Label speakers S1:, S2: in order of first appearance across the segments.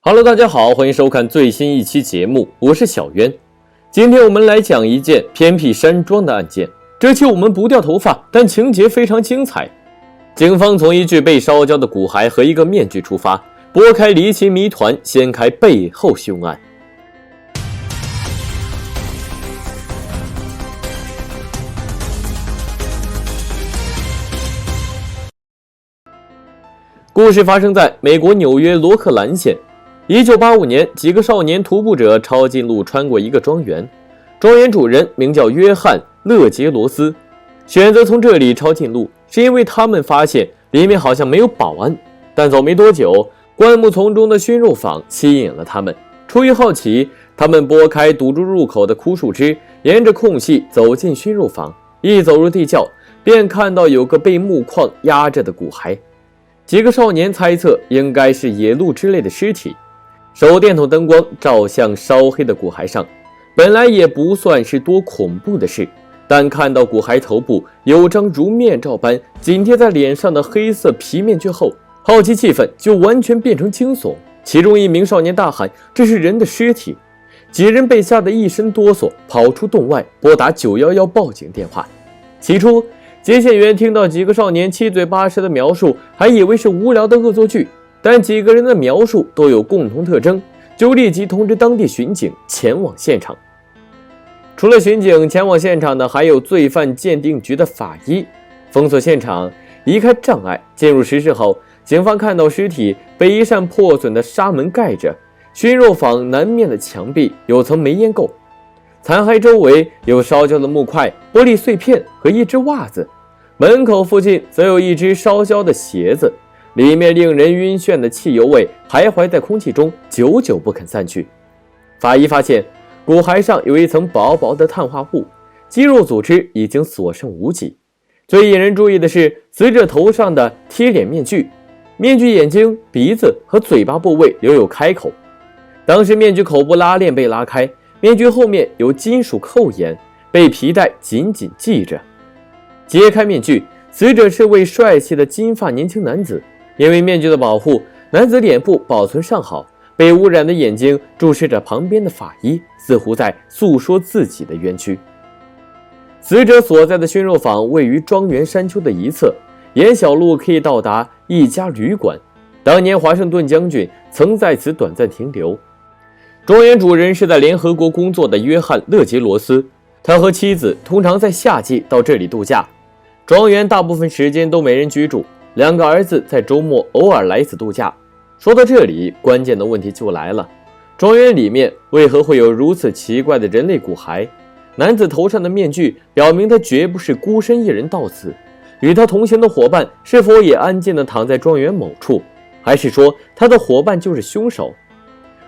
S1: Hello， 大家好，欢迎收看最新一期节目，我是小渊。今天我们来讲一件偏僻山庄的案件。这期我们不掉头发，但情节非常精彩。警方从一具被烧焦的骨骸和一个面具出发，拨开离奇谜团，掀开背后凶案。故事发生在美国纽约罗克兰县。1985年，几个少年徒步者抄近路穿过一个庄园，庄园主人名叫约翰·勒杰罗斯。选择从这里抄近路，是因为他们发现里面好像没有保安。但走没多久，灌木丛中的熏肉坊吸引了他们。出于好奇，他们拨开堵住入口的枯树枝，沿着空隙走进熏肉坊。一走入地窖，便看到有个被木框压着的骨骸。几个少年猜测应该是野鹿之类的尸体。手电筒灯光照向烧黑的骨骸上，本来也不算是多恐怖的事，但看到骨骸头部有张如面罩般紧贴在脸上的黑色皮面具后，好奇气氛就完全变成惊悚。其中一名少年大喊：“这是人的尸体！”几人被吓得一身哆嗦，跑出洞外拨打911报警电话。起初，接线员听到几个少年七嘴八舌的描述，还以为是无聊的恶作剧。但几个人的描述都有共同特征，就立即通知当地巡警前往现场。除了巡警，前往现场的还有罪犯鉴定局的法医。封锁现场，移开障碍，进入实室后，警方看到尸体被一扇破损的纱门盖着，熏肉坊南面的墙壁有层煤烟垢，残骸周围有烧焦的木块、玻璃碎片和一只袜子，门口附近则有一只烧焦的鞋子。里面令人晕眩的汽油味徘徊在空气中，久久不肯散去。法医发现骨骸上有一层薄薄的碳化物，肌肉组织已经所剩无几。最引人注意的是死者头上的贴脸面具，面具眼睛、鼻子和嘴巴部位留有开口。当时面具口部拉链被拉开，面具后面有金属扣眼，被皮带紧紧系着。揭开面具，死者是位帅气的金发年轻男子。因为面具的保护，男子脸部保存尚好，被污染的眼睛注视着旁边的法医，似乎在诉说自己的冤屈。死者所在的熏肉坊位于庄园山丘的一侧，沿小路可以到达一家旅馆。当年华盛顿将军曾在此短暂停留。庄园主人是在联合国工作的约翰·勒杰罗斯，他和妻子通常在夏季到这里度假。庄园大部分时间都没人居住。2个儿子在周末偶尔来此度假。说到这里，关键的问题就来了：庄园里面为何会有如此奇怪的人类骨骸？男子头上的面具表明他绝不是孤身一人到此，与他同行的伙伴是否也安静地躺在庄园某处？还是说他的伙伴就是凶手？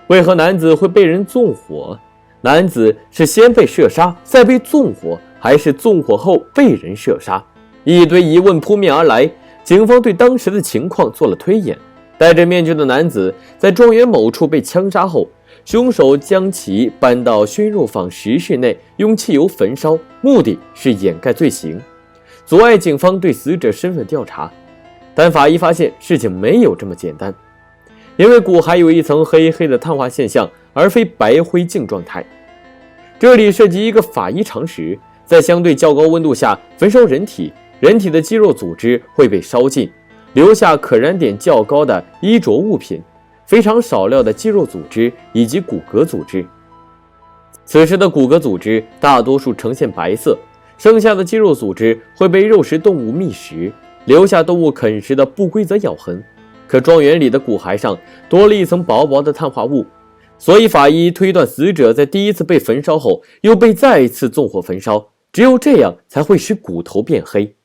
S1: 为何男子会被人纵火？男子是先被射杀，再被纵火，还是纵火后被人射杀？一堆疑问扑面而来。警方对当时的情况做了推演，戴着面具的男子在庄园某处被枪杀后，凶手将其搬到熏肉坊实室内，用汽油焚烧，目的是掩盖罪行，阻碍警方对死者身份调查。但法医发现事情没有这么简单，因为骨骸有一层黑黑的碳化现象，而非白灰烬状态。这里涉及一个法医常识，在相对较高温度下焚烧人体，人体的肌肉组织会被烧尽，留下可燃点较高的衣着物品，非常少量的肌肉组织以及骨骼组织。此时的骨骼组织大多数呈现白色，剩下的肌肉组织会被肉食动物觅食，留下动物啃食的不规则咬痕。可庄园里的骨骸上多了一层薄薄的碳化物，所以法医推断死者在第一次被焚烧后又被再一次纵火焚烧，只有这样才会使骨头变黑。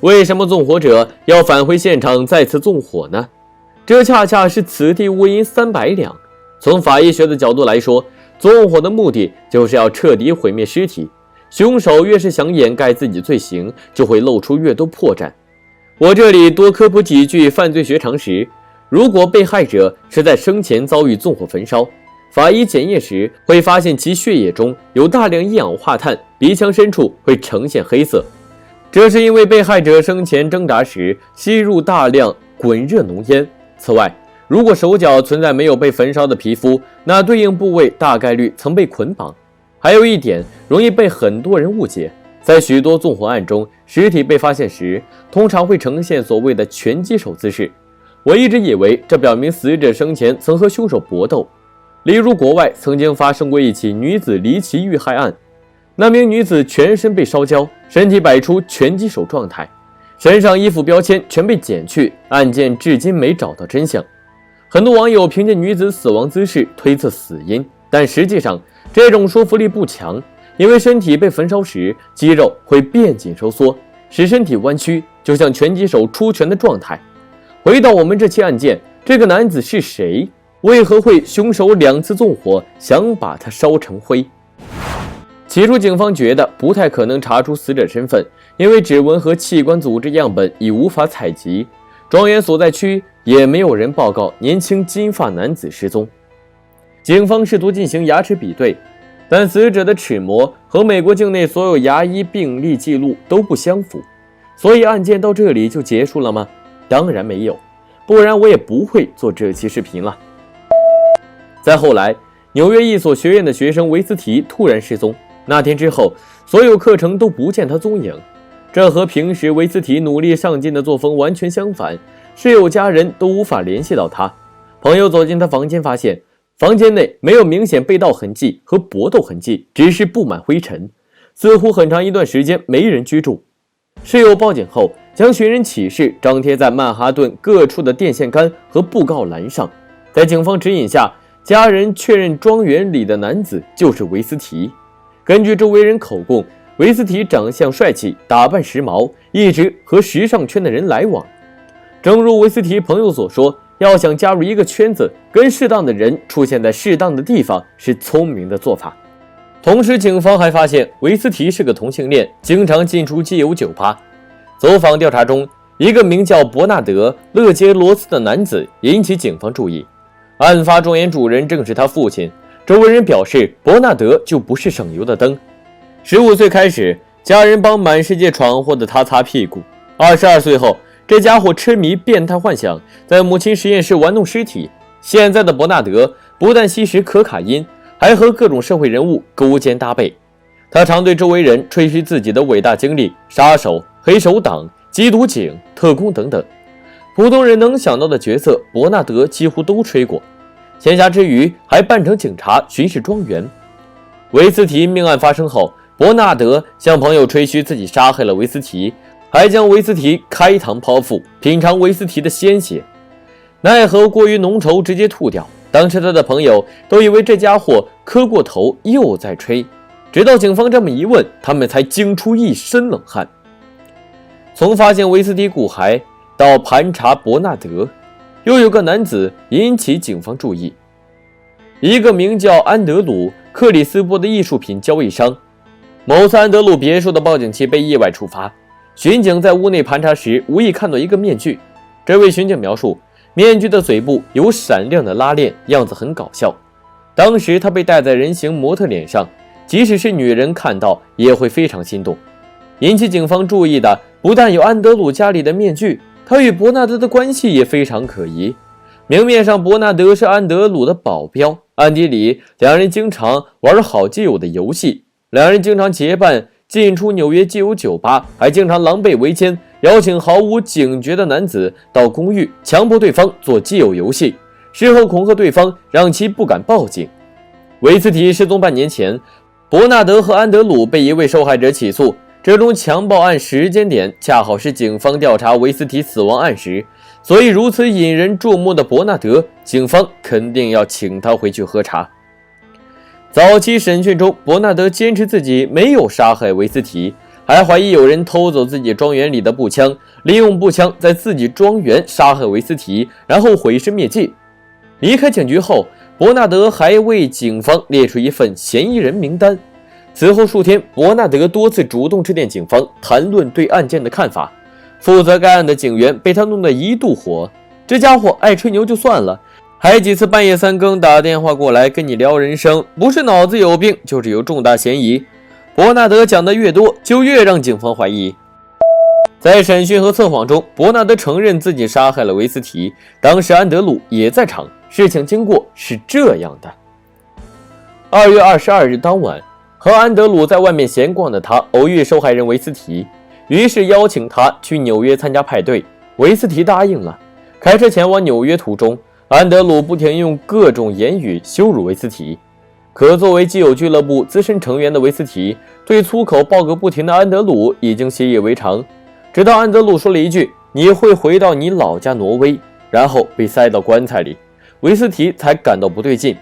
S1: 为什么纵火者要返回现场再次纵火呢？这恰恰是此地无银300两。从法医学的角度来说，纵火的目的就是要彻底毁灭尸体，凶手越是想掩盖自己罪行，就会露出越多破绽。我这里多科普几句犯罪学常识。如果被害者是在生前遭遇纵火焚烧，法医检验时会发现其血液中有大量一氧化碳，鼻腔深处会呈现黑色，这是因为被害者生前挣扎时吸入大量滚热浓烟。此外，如果手脚存在没有被焚烧的皮肤，那对应部位大概率曾被捆绑。还有一点容易被很多人误解，在许多纵火案中，尸体被发现时，通常会呈现所谓的拳击手姿势。我一直以为这表明死者生前曾和凶手搏斗。例如，国外曾经发生过一起女子离奇遇害案，那名女子全身被烧焦，身体摆出拳击手状态，身上衣服标签全被剪去，案件至今没找到真相。很多网友凭借女子死亡姿势推测死因，但实际上这种说服力不强，因为身体被焚烧时，肌肉会变紧收缩，使身体弯曲，就像拳击手出拳的状态。回到我们这起案件，这个男子是谁？为何会凶手2次纵火，想把他烧成灰？起初警方觉得不太可能查出死者身份，因为指纹和器官组织样本已无法采集，庄园所在区也没有人报告年轻金发男子失踪。警方试图进行牙齿比对，但死者的齿模和美国境内所有牙医病历记录都不相符。所以案件到这里就结束了吗？当然没有，不然我也不会做这期视频了。再后来，纽约一所学院的学生维斯提突然失踪，那天之后，所有课程都不见他踪影。这和平时维斯提努力上进的作风完全相反，室友家人都无法联系到他。朋友走进他房间，发现房间内没有明显被盗痕迹和搏斗痕迹，只是布满灰尘，似乎很长一段时间没人居住。室友报警后，将寻人启事张贴在曼哈顿各处的电线杆和布告栏上。在警方指引下，家人确认庄园里的男子就是维斯提。根据周围人口供，维斯提长相帅气，打扮时髦，一直和时尚圈的人来往。正如维斯提朋友所说，要想加入一个圈子，跟适当的人出现在适当的地方是聪明的做法。同时，警方还发现维斯提是个同性恋，经常进出基友酒吧。走访调查中，一个名叫伯纳德·勒杰罗斯的男子引起警方注意。案发庄园主人正是他父亲，周围人表示伯纳德就不是省油的灯。15岁开始，家人帮满世界闯祸的他擦屁股。22岁后，这家伙痴迷变态幻想，在母亲实验室玩弄尸体。现在的伯纳德不但吸食可卡因，还和各种社会人物勾肩搭背。他常对周围人吹嘘自己的伟大经历，杀手、黑手党、缉毒警、特工等等。普通人能想到的角色，伯纳德几乎都吹过。闲暇之余，还扮成警察巡视庄园。维斯提命案发生后，伯纳德向朋友吹嘘自己杀害了维斯提，还将维斯提开膛剖腹，品尝维斯提的鲜血。奈何过于浓稠，直接吐掉。当时他的朋友都以为这家伙磕过头，又在吹。直到警方这么一问，他们才惊出一身冷汗。从发现维斯提骨骸到盘查伯纳德，又有个男子引起警方注意，一个名叫安德鲁·克里斯波的艺术品交易商。某次安德鲁别墅的报警器被意外触发，巡警在屋内盘查时无意看到一个面具。这位巡警描述，面具的嘴部有闪亮的拉链，样子很搞笑。当时他被戴在人形模特脸上，即使是女人看到也会非常心动。引起警方注意的不但有安德鲁家里的面具，他与伯纳德的关系也非常可疑。明面上伯纳德是安德鲁的保镖，暗地里两人经常玩好基友的游戏。两人经常结伴进出纽约基友酒吧，还经常狼狈为奸，邀请毫无警觉的男子到公寓，强迫对方做基友游戏，事后恐吓对方，让其不敢报警。维斯提失踪半年前，伯纳德和安德鲁被一位受害者起诉，这宗强暴案时间点恰好是警方调查维斯提死亡案时，所以如此引人注目的伯纳德，警方肯定要请他回去喝茶。早期审讯中，伯纳德坚持自己没有杀害维斯提，还怀疑有人偷走自己庄园里的步枪，利用步枪在自己庄园杀害维斯提，然后毁尸灭迹。离开警局后，伯纳德还为警方列出一份嫌疑人名单。此后数天，伯纳德多次主动致电警方，谈论对案件的看法。负责该案的警员被他弄得一肚火，这家伙爱吹牛就算了，还几次半夜3更打电话过来跟你聊人生，不是脑子有病，就是有重大嫌疑。伯纳德讲得越多，就越让警方怀疑。在审讯和测谎中，伯纳德承认自己杀害了维斯提，当时安德鲁也在场。事情经过是这样的：2月22日当晚，和安德鲁在外面闲逛的他偶遇受害人维斯提，于是邀请他去纽约参加派对。维斯提答应了。开车前往纽约途中，安德鲁不停用各种言语羞辱维斯提。可作为基友俱乐部资深成员的维斯提，对粗口报个不停的安德鲁已经习以为常。直到安德鲁说了一句“你会回到你老家挪威”，然后被塞到棺材里，维斯提才感到不对劲。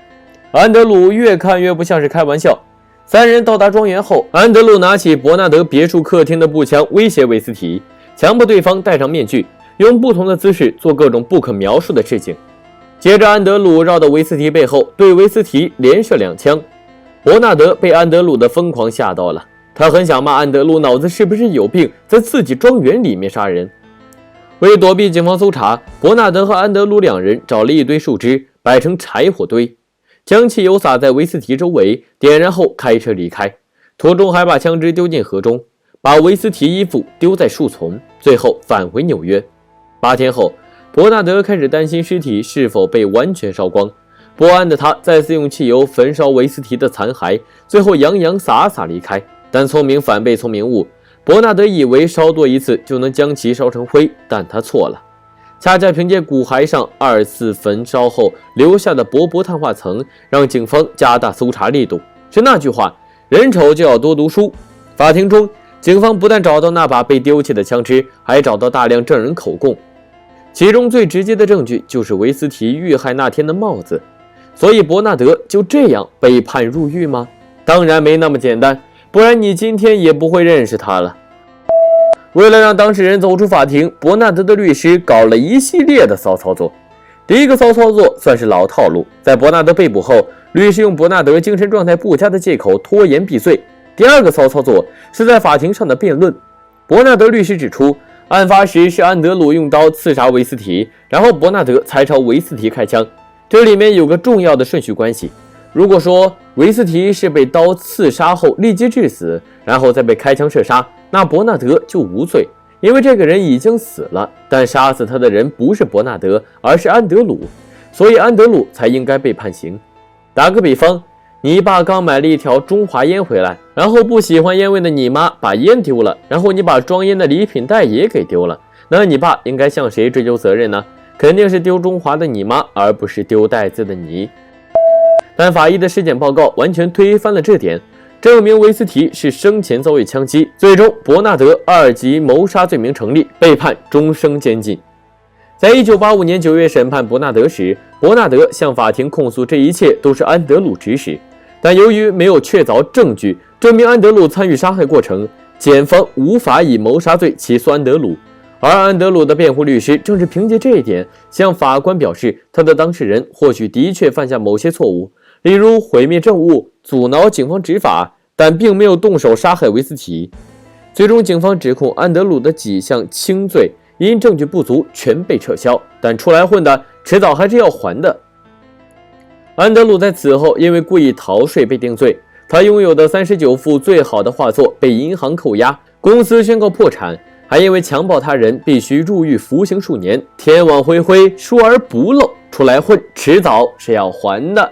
S1: 安德鲁越看越不像是开玩笑。三人到达庄园后，安德鲁拿起伯纳德别墅客厅的步枪威胁维斯提，强迫对方戴上面具，用不同的姿势做各种不可描述的事情。接着安德鲁绕到维斯提背后，对维斯提连射2枪。伯纳德被安德鲁的疯狂吓到了，他很想骂安德鲁脑子是不是有病，在自己庄园里面杀人。为躲避警方搜查，伯纳德和安德鲁两人找了一堆树枝摆成柴火堆，将汽油洒在维斯提周围，点燃后开车离开，途中还把枪支丢进河中，把维斯提衣服丢在树丛，最后返回纽约。8天后，伯纳德开始担心尸体是否被完全烧光，不安的他再次用汽油焚烧维斯提的残骸，最后洋洋洒洒离开。但聪明反被聪明误，伯纳德以为烧多一次就能将其烧成灰，但他错了。恰恰凭借骨骸上2次焚烧后留下的薄薄碳化层，让警方加大搜查力度。是那句话，人丑就要多读书。法庭中，警方不但找到那把被丢弃的枪支，还找到大量证人口供，其中最直接的证据就是维斯提遇害那天的帽子。所以伯纳德就这样被判入狱吗？当然没那么简单，不然你今天也不会认识他了。为了让当事人走出法庭，伯纳德的律师搞了一系列的骚操作。第一个骚操作算是老套路，在伯纳德被捕后，律师用伯纳德精神状态不佳的借口拖延避罪。第二个骚操作是在法庭上的辩论。伯纳德律师指出，案发时是安德鲁用刀刺杀维斯提，然后伯纳德才朝维斯提开枪。这里面有个重要的顺序关系。如果说维斯提是被刀刺杀后立即致死，然后再被开枪射杀，那伯纳德就无罪，因为这个人已经死了，但杀死他的人不是伯纳德，而是安德鲁，所以安德鲁才应该被判刑。打个比方，你爸刚买了一条中华烟回来，然后不喜欢烟味的你妈把烟丢了，然后你把装烟的礼品袋也给丢了，那你爸应该向谁追究责任呢？肯定是丢中华的你妈，而不是丢袋子的你。但法医的尸检报告完全推翻了这点，证明维斯提是生前遭遇枪击。最终，伯纳德2级谋杀罪名成立，被判终生监禁。在1985年9月审判伯纳德时，伯纳德向法庭控诉这一切都是安德鲁指使，但由于没有确凿证据证明安德鲁参与杀害过程，检方无法以谋杀罪起诉安德鲁。而安德鲁的辩护律师正是凭借这一点，向法官表示他的当事人或许的确犯下某些错误，例如毁灭证物、阻挠警方执法，但并没有动手杀害维斯提。最终，警方指控安德鲁的几项轻罪因证据不足全被撤销，但出来混的迟早还是要还的。安德鲁在此后因为故意逃税被定罪，他拥有的39幅最好的画作被银行扣押，公司宣告破产，还因为强暴他人必须入狱服刑数年。天网恢恢，疏而不漏，出来混迟早是要还的。